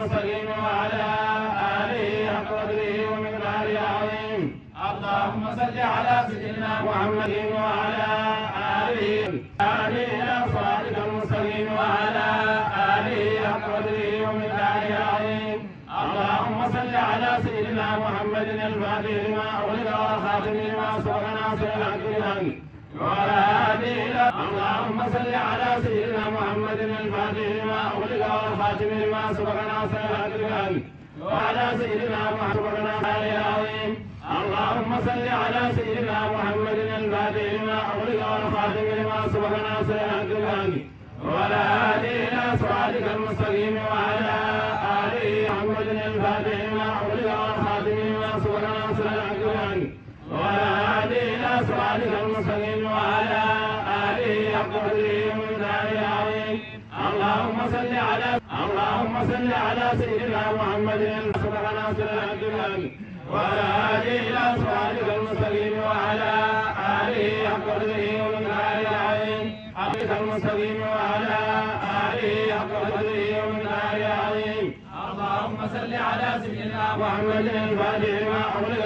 المستقيم وعلى آله حق قدره ومقداره العظيم. اللهم صل على سيدنا محمد وعلى آله صراطك المستقيم وعلى آله حق قدره ومقداره العظيم. اللهم صل على سيدنا محمد الفاتح لما أغلق والخاتم لما سبق ناصر الحق بالحق وعلى آله. اللهم صل على سيدنا محمد الفاتح لما أغلق والخاتم لما سبق ناصر الحق بالحق وعلى سيدنا محمد العظيم. اللهم صل على سيدنا محمد الفاتح لما أغلق والخاتم لما سبق ناصر الحق بالحق وعلى آله صراطك المستقيم وعلى آله محمد الفاتح لما أغلق والخاتم لما سبق ناصر الحق بالحق وعلى آله صراطك المستقيم وعلى آله حق قدره ومقداره العظيم. اللهم صل على سيدنا محمد سبق ناصر الحق بالحق وعلى آله صراطك المستقيم وعلى آله حق قدره ومقداره العظيم. المستقيم وعلى آله حق قدره ومقداره العظيم. اللهم صل على سيدنا محمد الفاتح